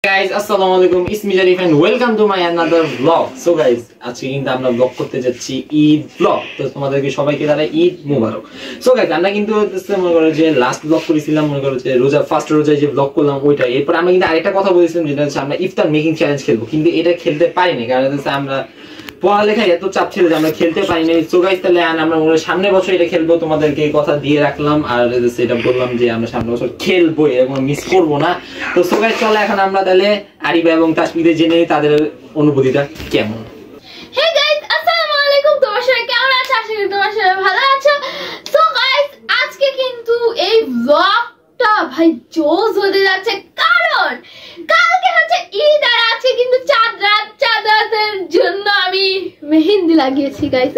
guys, assalamu alaikum. It's me Jarif and welcome to my another vlog. So guys, আজকে কিন্তু আমরা blog করতে যাচ্ছি ঈদ ব্লগ। তো তোমাদেরকে সবাইকে জানাই ঈদ মোবারক। So guys, আমরা কিন্তু মনে করো যে লাস্ট ব্লগ করেছিলাম, মনে করো যে রোজা ফার্স্ট রোজায় যে ব্লগ করলাম ওইটা। এরপর আমরা কিন্তু আরেকটা কথা বলেছিলাম যেটা হচ্ছে আমরা ইফতার মেকিং চ্যালেঞ্জ খেলবো, কিন্তু এটা খেলতে পারিনি কারণ হচ্ছে আমরা পড়ালেখায় এত চাপ ছিল যে আমরা খেলতে পারিনি। সো গাইস, তাহলে আমরা সামনের বছর এটা খেলবো, তোমাদেরকে কথা দিয়ে রাখলাম আর সেটা বললাম যে আমরা সামনের বছর খেলবো, এরকম মিস করবো না। তো সো গাইস, চলো এখন আমরা তাহলে আরিবা এবং তাসমিদের জেনে তাদের অনুভূতিটা কেমন। হে গাইস, আসসালামু আলাইকুম। তোমার সবাই কেমন আছো? আশা করি তোমার সবাই ভালো আছো। সো গাইস, আজকে কিন্তু এই ব্লগটা ভাই জোস হতে যাচ্ছে কারণ কালকে হচ্ছে ঈদ আর আজকে কিন্তু চাঁদ রাতের জন্য আমি মেহেন্দি লাগিয়েছি গাইস।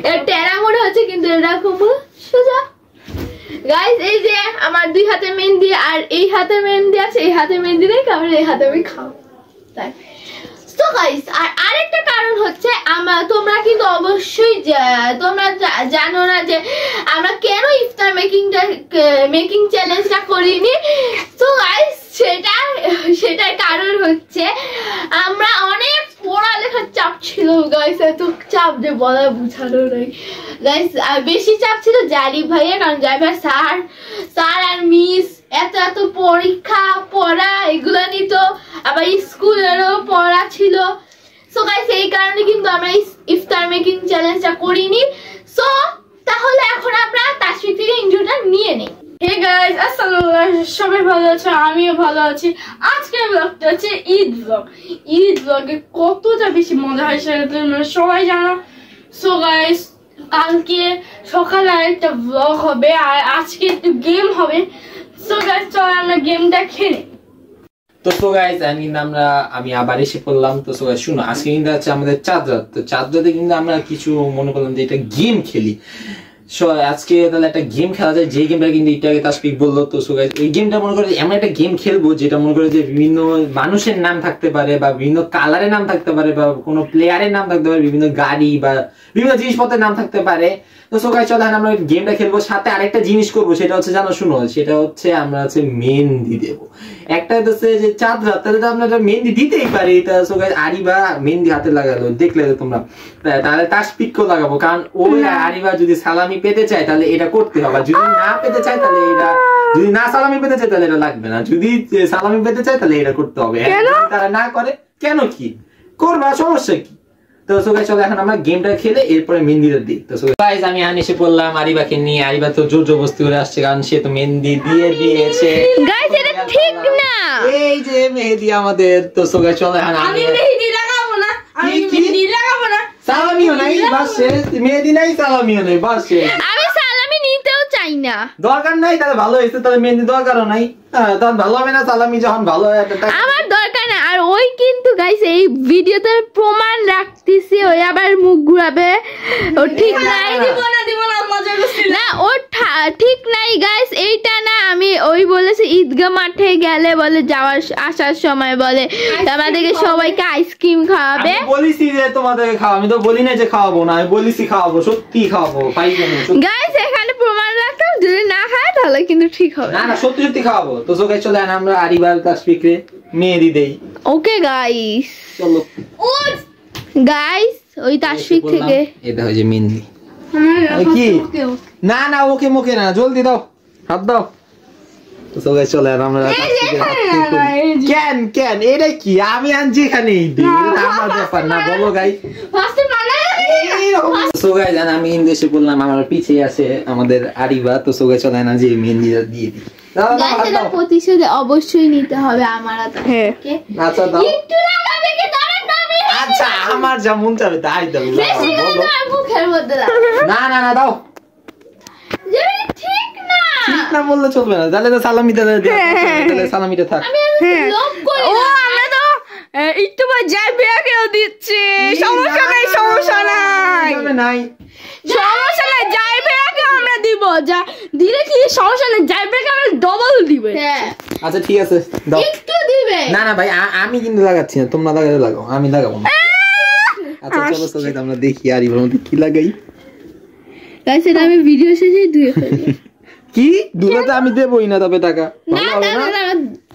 এর টেরা মনে হচ্ছে কিন্তু এরকম সোজা গাইস। এই যে আমার দুই হাতে মেহেন্দি আর এই হাতে মেহেন্দি আছে, এই হাতে মেহেন্দি নেই কারণ এই হাতে আমি খাও তাই। তো গাইস, আর আরেকটা কারণ হচ্ছে তোমরা কিন্তু অবশ্যই তোমরা জানো না যে আমরা কেন ইফতার মেকিং চ্যালেঞ্জটা করিনি। তো গাইস, সেটার কারণ হচ্ছে আমরা অনেক পড়ালেখার চাপ ছিল গাইস, এত চাপ যে বলা বুঝানো নাই গাইস। বেশি চাপ ছিল জারিফ ভাইয়ের, কারণ জারিফ ভাই স্যার আর মিস এত পরীক্ষা পড়া এগুলো নিত, আবার স্কুলেরও পড়া ছিল। সো গাইস, এই কারণে কিন্তু আমরা ইফতার মেকিং চ্যালেঞ্জটা করিনি। সো তাহলে এখন আমরা তাসফিক থেকে ইন্টারভিউটা নিয়ে নেই। হে গাইস, আসসালামু আলাইকুম। সবাই ভালো আছো? আমিও ভালো আছি। আজকের ব্লগটা হচ্ছে ঈদ ব্লগ। ঈদ ব্লগে কতটা বেশি মজা হয় সেটা তোমরা সবাই জানো। সো গাইস, কালকে সকালে একটা ব্লগ হবে আর আজকে একটু গেম হবে। সো গাইস, চলো আমরা গেমটা খেলি। তো সো গাইস, আমি আবার এসে পড়লাম। তো সো গাইস, শুনো, আজকে কিন্তু আছে আমাদের চাঁদ রাত। তো চাঁদ রাতে কিন্তু আমরা কিছু মনে করলাম যে এটা গেম খেলি। আজকে তাহলে একটা গেম খেলা যায়, যে গেমটা কিন্তু একটু আগে তাসফিক বললো। তো সো গাইস, এই গেমটা মনে করে এমন একটা গেম খেলবো যেটা মনে করে যে বিভিন্ন মানুষের নাম থাকতে পারে বা বিভিন্ন কালারের নাম থাকতে পারে বা কোনো প্লেয়ারের নাম থাকতে পারে, বিভিন্ন গাড়ি বা বিভিন্ন জিনিসপত্রের নাম থাকতে পারে। তো সো গাইস, চলো আমরা গেমটা খেলবো, সাথে আরেকটা জিনিস করবো, সেটা হচ্ছে জানো, শুনো, সেটা হচ্ছে আমরা হচ্ছে মেহেন্দি দেবো। একটা হচ্ছে যে চাঁদ রাত, তাহলে তো আমরা মেহেন্দি দিতেই পারি। তা সো গাইস, আরিবা মেহেন্দি হাতে লাগালো, দেখলে তোমরা, তাহলে তাসফিককেও লাগাবো, কারণ ওই আরিবা যদি সালামি পেতে চায় তাহলে এটা করতে হবে, যদি না পেতে চায় তাহলে এটা, যদি না সালামি পেতে চায় তাহলে এটা লাগবে না, যদি সালামি পেতে চায় তাহলে এটা করতে হবে। তারা না করে কেন, কি করবা, সমস্যা কি? তো সো গাইস, চলো এখন আমরা গেমটা খেলে এরপরে মেহেন্দিটা দিই। তো সো গাইস, আমি এসে পড়লাম আরিবাকে নিয়ে। আরিবা তো জোর জবরদস্তি করে আসছে কারণ সে তো মেহেন্দি দিয়ে দিয়েছে। গাইস, এটা ঠিক না। এই যে মেহেন্দি আমাদের। তো সো গাইস, চলো এখন আমি মেহেন্দি লাগাবো না, আমি মেহেন্দি লাগাবো না। সালামিও নাই বাসে, মেহেন্দি নাই, সালামিও নাই বাসে। আমি সালামি নিতেও চাই না, দরকার নাই। তাহলে ভালো হয়েছে, তাহলে মেহেন্দি দরকারও নাই। তখন ভালো হবে না সালামি, যখন ভালো হয় আমার দরকার না। আর ওই কিন্তু গাইস, এই ভিডিওতে প্রমাণ রাখতেছি, ওই আবার মুখ ঘুরাবে, ও ঠিক নাই। দিব না মজা করছি না, ও ঠিক নাই গাইস, এইটা না। আমি ওই বলেছে ঈদগাহ মাঠে গেলে বলে যাওয়ার আসার সময় বলে আমাদেরকে সবাইকে আইসক্রিম খাওয়াবে। আমি বলিছি যে তোমাদেরকে খাওয়াবো, আমি তো বলি না যে খাওয়াবো না, আমি বলিছি খাওয়াবো, সত্যি খাওয়াবো। গাইস, এখানে প্রমাণ রাখতাম, যদি না খায় তাহলে কিন্তু ঠিক হবে না, সত্যি সত্যি খাওয়াবো। তো সো গাইস, চলো আমরা আরিবা তাসফিকরে মেহেন্দি দেই। ওকে গাইস, চলো গাইস, ওই তাসফিক থেকে এটা হয় যে মেহেন্দি কি না না, ওকে মুখে না, জলদি দাও, হাত দাও। তো সো গাইস, চলো আমরা কেন এটা কি আমি আনছি এখানে, আমার ব্যাপার না, বলো গাইস। সো গাইস, আমি ইংলিশে বললাম, আমার পিছে আছে আমাদের আরিবা। তো সো গাইস, চলো না যে মেহেন্দিটা দিয়ে দিই। প্রতিশোধ অবশ্যই নিতে হবে আমার। আচ্ছা দাও, আচ্ছা আমার যা মন চাবে তাই দাও। মুখের মধ্যে না না না, দাও। ঠিক না, ঠিক না বললে চলবে না। তাহলে তো সালামিটা দাও, তাহলে সালামিটা থাক। ও আমরা তো একটু পর যাই বেয়াকেও দিচ্ছি, সমস্যা নাই, সমস্যা নাই, সমস্যা নাই, যাই বেয়াকে আমরা দিব, যা দিলে কি সমস্যা নাই, যাই বেয়াকে আমরা ডবল দিবে। আচ্ছা ঠিক আছে, দাও, একটু দিবে। না না ভাই, আমি কিন্তু লাগাচ্ছি না, তোমরা লাগালে লাগাও, আমি লাগাবো না। আচ্ছা চলো সো গাইস, আমরা দেখি আরিবার মধ্যে কি লাগাই। গাইস, এটা আমি ভিডিও শেষে ধুয়ে ফেলি। কি দুলাতে আমি দেবই না, তবে টাকা ভালো হবে না।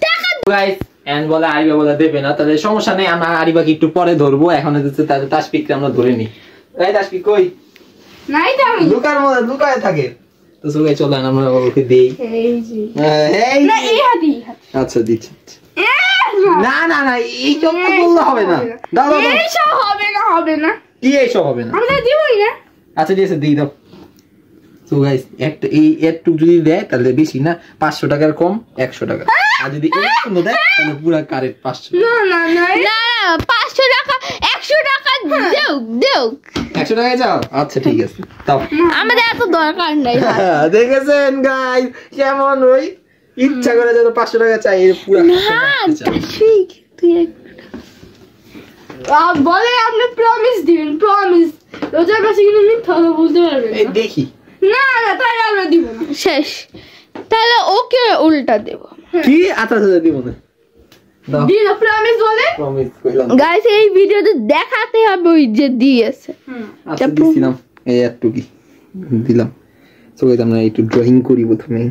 টাকা গাইস, এন্ড বলে আরিবা বলে দেবে না, তাহলে সমস্যা নেই, আমরা আরিবাকে একটু পরে ধরবো। এখন হচ্ছে তাহলে তাসফিককে আমরা ধরে নিই। তাই তাসফিক কই? নাই তো আমি লুকার মধ্যে লুকায় থাকে। তো সবাই চলো আমরা ওকে দেই। এই যে এই না এই হাতি আচ্ছা দিচ্ছি। না না না এই সব বললে হবে না। দাও দাও এই সব হবে না কি এই সব হবে না? আমরা দিবই না। আচ্ছা দিয়েছে দিয়ে দাও। তো গাইস একটা এই একটু যদি দেয় তাহলে বেশি না, 500 টাকার কম 100 টাকা। আর যদি একটু দেয় তাহলে পুরো কারেক্ট 500। না না না না 500 টাকা 100 টাকা দেও 100 টাকায় যাও। আচ্ছা ঠিক আছে দাও। আমাদের এত দরকার নাই। দেখেছেন গাইস কেমন ওই ইচ্ছা করে যত 500 টাকা চাই পুরো না ঠিক তুই বলে আপনি প্রমিস দিবেন, প্রমিস রোজার কাছে কিন্তু মিথ্যা কথা বলতে পারবেন এই দেখি না না তাই আমরা দিব না শেষ। তাহলে ওকে উল্টা দেব কি? আচ্ছা আচ্ছা দিব না দাও দিন প্রমিস বলে প্রমিস কইলাম। গাইস এই ভিডিওতে দেখাতে হবে ওই যে দিয়েছে। আচ্ছা দিছিলাম এই একটু কি দিলাম। সো গাইস আমরা একটু ড্রয়িং করি প্রথমে।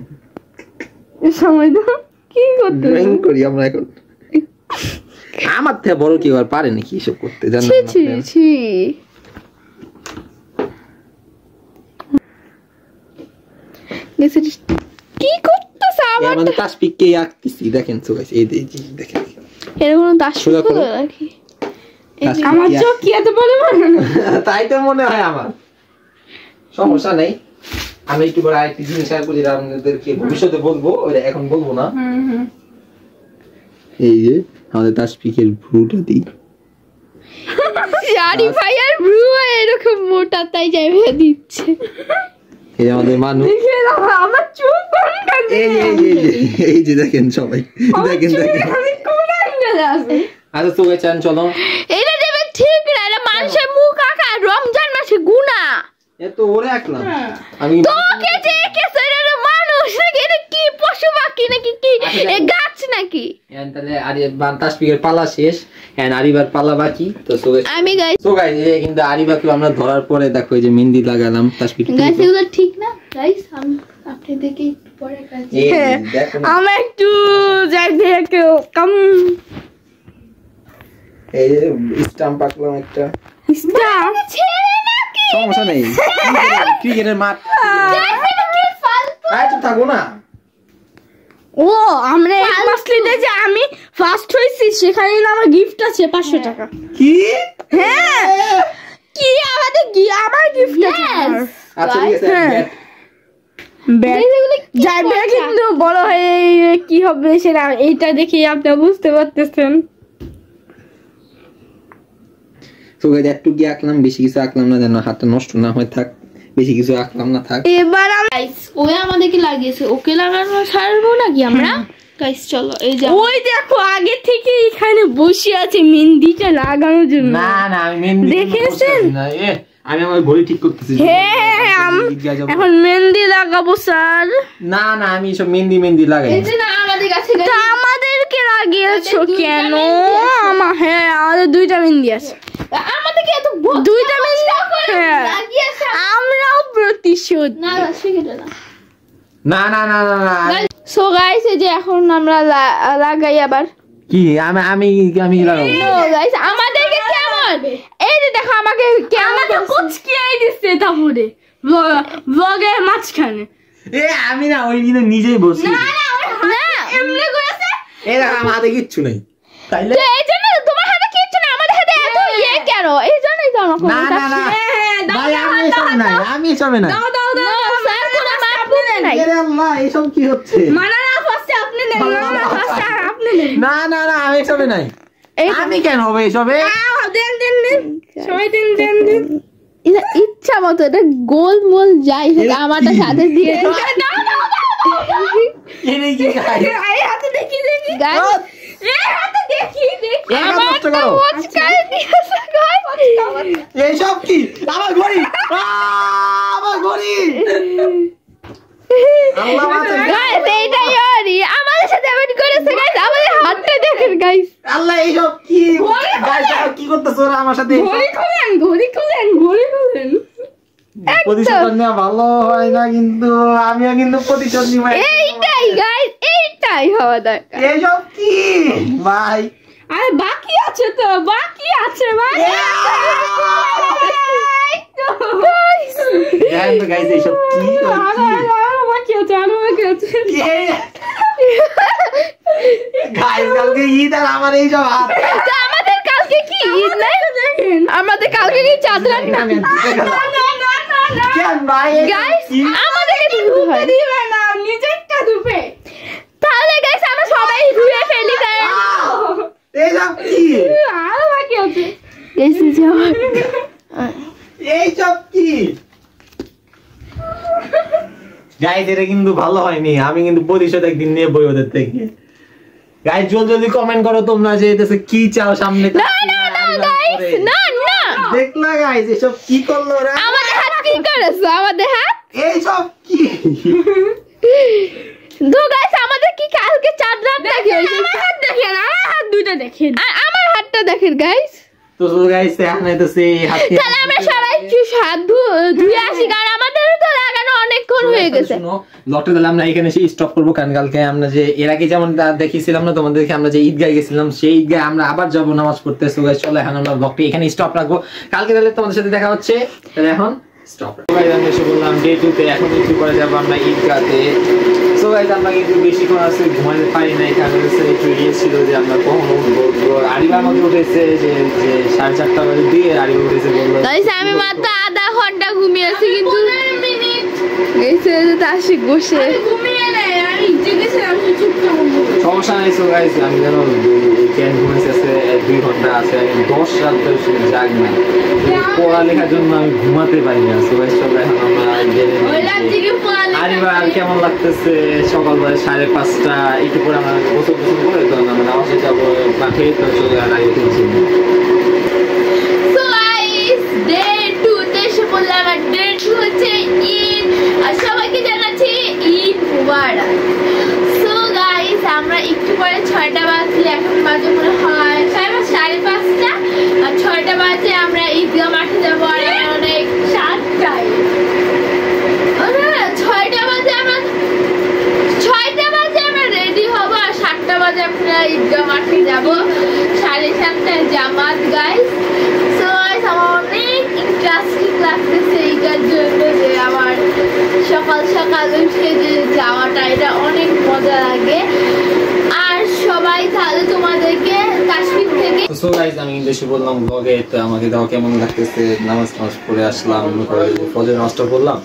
সময় দাও কি করতে ড্রয়িং করি আমরা এখন। আমার থেকে বড় কেউ আর পারে নাকি এসব করতে, জানেন না? ছি ছি কি করতেছ আবার? আমাদের তাসফিককে আঁকতেছি দেখেন। সো গাইস এই দেখেন এরকম তাসফিক করে রাখি। আমার চোখ কি এত বড় বড়? তাই তো মনে হয় আমার। সমস্যা নেই, আমি একটু পরে আরেকটি জিনিস আর বলি আপনাদেরকে ভবিষ্যতে বলবো, ওটা এখন বলবো না। এই যে আমাদের তাসফিকের ভ্রুটা দিই। আরে ভাই আর ব্রু এরকম মোটা তাই যাইবে দিচ্ছে। এই আমাদের মানুষ আমার চুল কোন কাছে? এই যে দেখেন সবাই দেখেন দেখেন। আমি কোন আঙ্গেলে আছে? আচ্ছা তো চান চলো। এটা দেবে ঠিক না, এটা মানুষের মুখ আঁকা রমজান মাসে গুনাহ। এত ওরে আঁকলাম আমি। তোকে যে কেছে এটা মানুষ নাকি, এটা কি পশু পাখি নাকি কি এ গাছ নাকি? তাহলে আরিবার তাসফিকের পালা শেষ, এন্ড আরিবার পালা বাকি। তো আমি গাইস তো গাইস কিন্তু আরিবাকে আমরা ধরার পরে দেখো এই যে মেহেন্দি লাগালাম তাসফিক। গাইস এগুলো ঠিক না গাইস, আমি আপনি দেখে একটু পরে কাজ দেখো আমরা একটু যাই দেখে কম এই যে স্টাম্প আঁকলাম একটা। স্টাম্প ছেড়ে নাকি? সমস্যা নেই, ক্রিকেটের মাঠ। গাইস এটা কি ফালতু? আয় তো থাকো না। ও আমরা এক মাসলিতে যে আমি ফার্স্ট হইছি সেখানে না আমার গিফট আছে 500 টাকা। কি? হ্যাঁ কি আমাদের আমার গিফট আছে। আচ্ছা ঠিক আছে ব্যাট যাইবে কিন্তু বড় হয়ে কি হবে সেটা এইটা দেখে আপনি বুঝতে পারতেছেন। তো গাইস একটু কি আঁকলাম, বেশি কিছু আঁকলাম না যেন হাতটা নষ্ট না হয়, থাক বেশি কিছু আঁকলাম না থাক। এবার গাইস ওই আমাদেরকে লাগিয়েছে, ওকে লাগানো ছাড়বো নাকি আমরা? গাইস চলো এই যে ওই দেখো আগে থেকে এখানে বসে আছে মেহেন্দিটা লাগানোর জন্য। না না আমি মেহেন্দি দেখেছেন? না আমি আমার ঘড়ি ঠিক করতেছি। হ্যাঁ এখন মেহেন্দি লাগাবো স্যার। না না আমি সব মেহেন্দি লাগাই। এই যে না আমাদের কাছে আমাদেরকে লাগিয়েছো কেন? হ্যাঁ আমাদের 2টা মেহেন্দি আছে। আমাদেরকে এত 2টা মেহেন্দি লাগিয়েছে, আমরাও প্রতিশোধ না শিখে না। না না না না না সো গাইস এই যে এখন আমরা লাগাই আবার। কি আমি লাগাবো? নো গাইস আমাদেরকে কেমন এই যে দেখো আমাকে কেমন কুচকিয়ে দিচ্ছে তাহলে ব্লগের মাঝখানে। আমি না ওই দিন নিজেই বসছি। না না এমনি করেছে। এই দেখো আমার হাতে কিচ্ছু নেই তাইলে। তো এই জন্য তোমার হাতে কিচ্ছু না, আমাদের হাতে এত ইয়ে কেন? এই জন্যই তো আমাকে না না না ভাই আমি এসবে নাই। দাও দাও দাও স্যার কোনো মাপ নাই। আরে আল্লাহ এসব কি হচ্ছে? মানানা ফার্স্টে আপনি নেন, মানানা ফার্স্টে আপনি নেন। না না না আমি এসবে নাই। আমি কেন হবে এসবে? দেন দেন দেন সবাই দেন দেন দেন। এটা ইচ্ছা মতো এটা গোল মোল যাই হোক আমারটা সাথে দিয়ে দাও দাও দাও। এনে কি খাই? এই হাতে দেখি দেখি গাইস, এই হাতে দেখি দেখি আমারটা ওচকাই দিয়েছে গাইস। এই সব কি? আমার ঘড়ি আমার ঘড়ি। আল্লাহ বাঁচান গাইস এইটাই ওরি আমাদের সাথে এমন করেছে গাইস, আমাদের হাতটা দেখেন গাইস। আল্লাহ এই সব কি? গাইস কি করতেছ ওরা আমার সাথে? ঘড়ি খুলেন ঘড়ি খুলেন ঘড়ি খুলেন। প্রতিশোধ নেওয়া ভালো হয় না, কিন্তু আমিও কিন্তু প্রতিশোধ নিব। এইটাই গাইস, এইটাই হওয়া দরকার। এইসব কি ভাই? আরে বাকি আছে তো, বাকি আছে ভাই। গাইস এইসব কি? বাকি আছে, আরো বাকি আছে। গাইস কালকে ঈদ আর আমার এইসব হাত। আমাদের কালকে কি ঈদ নাই? আমাদের কালকে কি চাঁদ রাত না? কেন ভাই? গাইস আমাদেরকে ধুতে দিবে না, নিজেরটা ধুবে। তাহলে গাইস আমরা সবাই ধুয়ে ফেলি তাই। এইসব কি? আরো বাকি আছে। গাইস এইসব কি? গাইস এটা কিন্তু ভালো হয়নি, আমি কিন্তু প্রতিশোধ একদিন নিয়ে বই ওদের থেকে। গাইস জলদি কমেন্ট করো তোমরা যে এটাতে কি চাও সামনে। না না না গাইস, না না দেখলা গাইস এসব কি করলো ওরা? আমাদের হাত কি করেছে? আমাদের হাত এইসব কি? তো গাইস আমাদের কি কালকে চাঁদ রাত নাকি হইছে? আমার হাত দেখেন, আমার হাত দুইটা দেখেন, আর আমার হাতটা দেখেন গাইস। তো গাইস এখন তো সেই হাত। তাহলে আমরা সবাই কি হাত ধুয়ে আসি, কারণ আমাদের তো লাগানো অনেকক্ষণ হয়ে গেছে। শুনো ব্লগটা তাহলে আমরা এখানে স্টপ করবো, কারণ কালকে আমরা যে এর আগে যেমন দেখিয়েছিলাম না তোমাদেরকে, আমরা যে ঈদগায় গেছিলাম সেই ঈদগায় আমরা আবার যাবো নামাজ পড়তে। সো গাইস চলো এখন আমরা ব্লগটা এখানে স্টপ রাখবো, কালকে তাহলে তোমাদের সাথে দেখা হচ্ছে। তাহলে এখন স্টপ। গাইস আমি এসে বললাম ডে 2 তে, এখন একটু করে যাবো আমরা ঈদগাতে। সো গাইস আমরা কিন্তু বেশিক্ষণ আসলে ঘুমাতে পারি না, এখানে একটু ইয়ে ছিল যে আমরা কখন উঠবো। আরিবার মধ্যে উঠেছে যে 4:30 বাজে দিয়ে আরিবা উঠেছে বললো। গাইস আমি মাত্র আধা ঘন্টা ঘুমিয়েছি, কিন্তু গেছে তাসিক বসে ঘুমিয়ে নেই, আমি জেগেছিলাম চুপ করে। সমস্যা নাই। সো গাইস আমি জানো ক্যান ঘুমাইছি আছে 2 ঘন্টা আছে, আমি 10 রাত ধরে জাগ না, পড়ালেখার জন্য আমি ঘুমাতে পারি না। সো গাইস চলো এখন আমরা আরিবার কেমন লাগতেছে। সকালবেলা 5:30 একটু পরে আমরা গোসল করে তো আমরা নামাজে যাবো মাঠে। তো চলে আগে তুলছি। সো গাইস ডে 2 তে এসে বললাম, আর ডে 2 হচ্ছে ঈদ, আর সবাইকে জানাচ্ছি ঈদ মুবারক। সো গাইস আমরা একটু পরে 6টা বাজে, এখন বাজে মনে হয় 5:30, আর 6টা বাজে আমরা ঈদগাহ মাঠে যাবো। আর অনেক 7টায় 6টা বাজে আমরা রেডি হবো, আর 7টা বাজে আমরা ঈদগাহ মাঠে যাবো। 7:30টায় জামাত গাইস। সো গাইস আমার অনেক ইন্টারেস্টিং লাগতেছে এইটার জন্য, যে আমার সকাল সকাল উঠে যে যাওয়াটা, এটা অনেক মজা লাগে। আর সবাই তাহলে তোমাদেরকে কাশ্মীর থেকে। সো গাইস আমি কিন্তু এসে বললাম ব্লগে, তো আমাকে দাও কেমন লাগতেছে। নামাজ পড়ে আসলাম, ফজর নামাজ পড়লাম,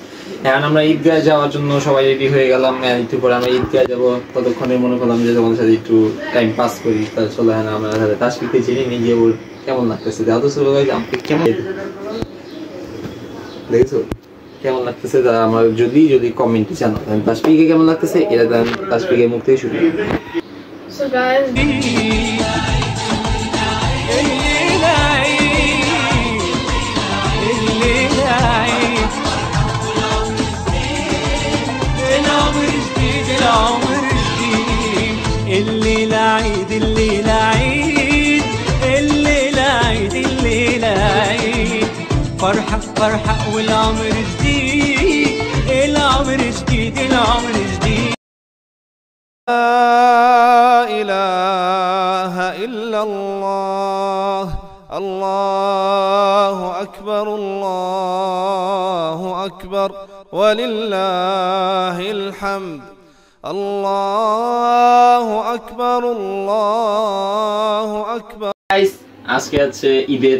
এখন আমরা ঈদগাহ যাওয়ার জন্য সবাই রেডি হয়ে গেলাম। একটু পরে আমরা ঈদগাহ যাবো, ততক্ষণে মনে করলাম যে তোমাদের সাথে একটু টাইম পাস করি। তাহলে চলো এখন আমরা তাসফিককে চিনি নিয়ে গিয়ে ওর কেমন লাগতেছে। দাদু চলো গাইস আমাকে কেমন দেখছো কেমন লাগতেছে আমার যদি কমেন্টে জানো। তাসফিককে কেমন লাগতেছে এটা তাসফিকের মুখ থেকে শুরু। So guys الليلة عيد، الليلة عيد، الليلة عيد، الليلة عيد، فرحة فرحة والعمر جديد، العمر جديد، العمر جديد. لا إله إلا الله، الله أكبر، الله أكبر، ولله الحمد. আল্লাহু আকবার, আল্লাহু আকবার। গাইস আজকে আছে ঈদের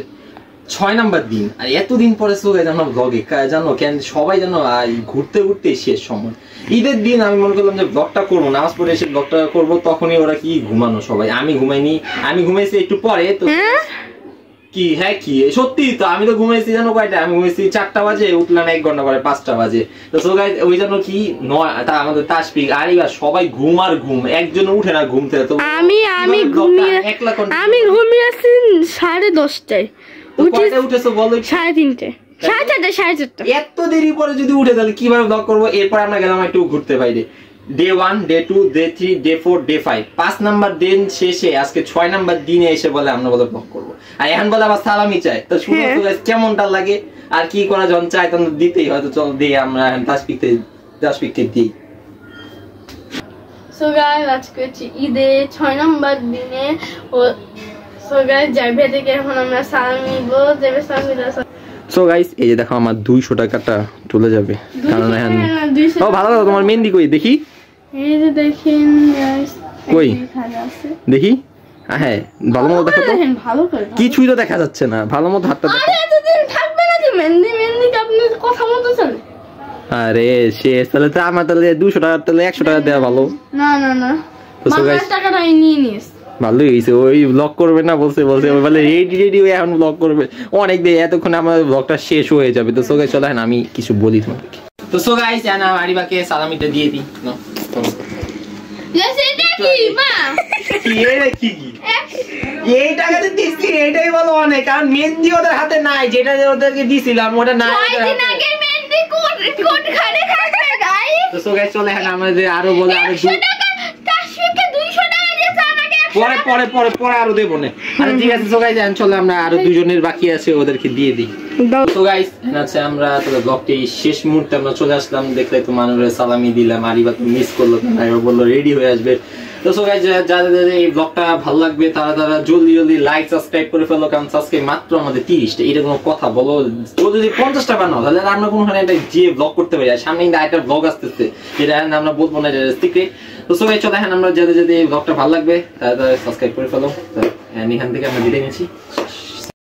6 নাম্বার দিন, আর এতদিন পরে সো গাইস আমরা ব্লগে জানো কেন সবাই জানো ঘুরতে ঘুরতে শেষ সময় ঈদের দিন। আমি মনে করলাম যে ব্লগটা করবো, নামাজ পড়ে এসে ব্লগটা করবো, তখনই ওরা কি ঘুমানো সবাই। আমি ঘুমাইনি, আমি ঘুমাইছি একটু পরে। তো কি হ্যাঁ কি সত্যি তো আমি তো ঘুমাইছি জানো কয়টা, আমি ঘুমাইছি 4টা বাজে, উঠলাম 1 ঘন্টা পরে 5টা বাজে। তো সো গাইস ওই জন্য কি আমাদের তাসফিক আরিবা সবাই ঘুম আর ঘুম, একজন উঠে না ঘুম থেকে। তো আমি ঘুমিয়েছি 10:30টায়, উঠেছো বলো 3:30, 4:30। এত দেরি পরে যদি উঠে তাহলে কিভাবে ব্লগ করবো। এরপর আমরা গেলাম একটু ঘুরতে বাইরে। Day 1, day 2, day 3, day 4, day 5, 5 number দিন শেষে আজকে 6 নাম্বার দিনে এসে বলে আমরা বলে ব্লগ করবো, আর এখন বলে আবার সালামি চাই। তো শুনো তো গাইস কেমনটা লাগে আর কি করা যখন চাই তখন দিতেই হয়তো চল দিই আমরা তাসফিককে দিই। সো গাইস আজকে হচ্ছে ঈদে 6 নম্বর দিনে ও সো গাইস যাবে থেকে এখন আমরা সালাম নিব যাবে সালাম দিতে। সো গাইস এই যে দেখো আমার 200 টাকাটা চলে যাবে কারণ এখন ও ভালো লাগলো তোমার মেহেন্দি কই দেখি এই যে দেখেন গাইস কই খাজা আছে দেখি হ্যাঁ ভালো মতো দেখো তো দেখেন ভালো করে কিছুই তো দেখা যাচ্ছে না ভালো মতো হাতটা দেখো। আরে এতদিন থাকবে না যে মেহেন্দি কি আপনি কথা বলতেছেন? আরে শেষ তাহলে তো আমার তাহলে 200 টাকা তাহলে 100 টাকা দেওয়া ভালো না না না তো সো গাইস টাকাটা নিয়ে নিস ভালোই হয়েছে ওই ব্লগ করবে না বলছে ওই বলে রেডি হয়ে এখন ব্লগ করবে অনেক দেরি এতক্ষণ আমার ব্লগটা শেষ হয়ে যাবে তো সো গাইস চলো এখন আমি কিছু বলি তোমাদেরকে তো সো গাইস জানা আরিবাকে সালামিটা দিয়ে দিই না গাইস এটা কি মা কি এর কি এই টাকাতে দিছি এটাই বলো অনেক কারণ মেহেন্দি ওদের হাতে নাই যেটা ওদেরকে দিছিলাম ওটা নাই ওদের হাতে আগে মেহেন্দি কোট খানে খাবে গাইস তো সো গাইস চলো এখন আমাদের আরো বলে আরো 100 টাকা তাসফিককে 200 টাকা দিয়েছে আমাকে পরে আরো দেব না আরে ঠিক আছে সো গাইস চলো আমরা আরো দুজনের বাকি আছে ওদেরকে দিয়ে দিই তো গাইস আচ্ছা আমরা তাহলে ব্লগটি শেষ মুহূর্তে আমরা চলে আসলাম দেখলে তো মানুষের সালামি দিলাম আরিবা তো মিস করলো আরিবা বললো রেডি হয়ে আসবে তো সো গাইস যাদের এই ব্লগটা ভালো লাগবে তারা জলদি লাইক সাবস্ক্রাইব করে ফেলো কারণ সাবস্ক্রাইব মাত্র আমাদের 30টা এটা কোনো কথা বলো যদি 50টা বানাও তাহলে আমরা কোনখানে একটা যে ব্লগ করতে পারি আর সামনে কিন্তু একটা ব্লগ আসতেছে যেটা আমরা বলবো না এটা সিক্রেট তো সো গাইস চলো এখন আমরা যাদের এই ব্লগটা ভালো লাগবে তারা সাবস্ক্রাইব করে ফেলো তো এখান থেকে আমরা বিদায় নিচ্ছি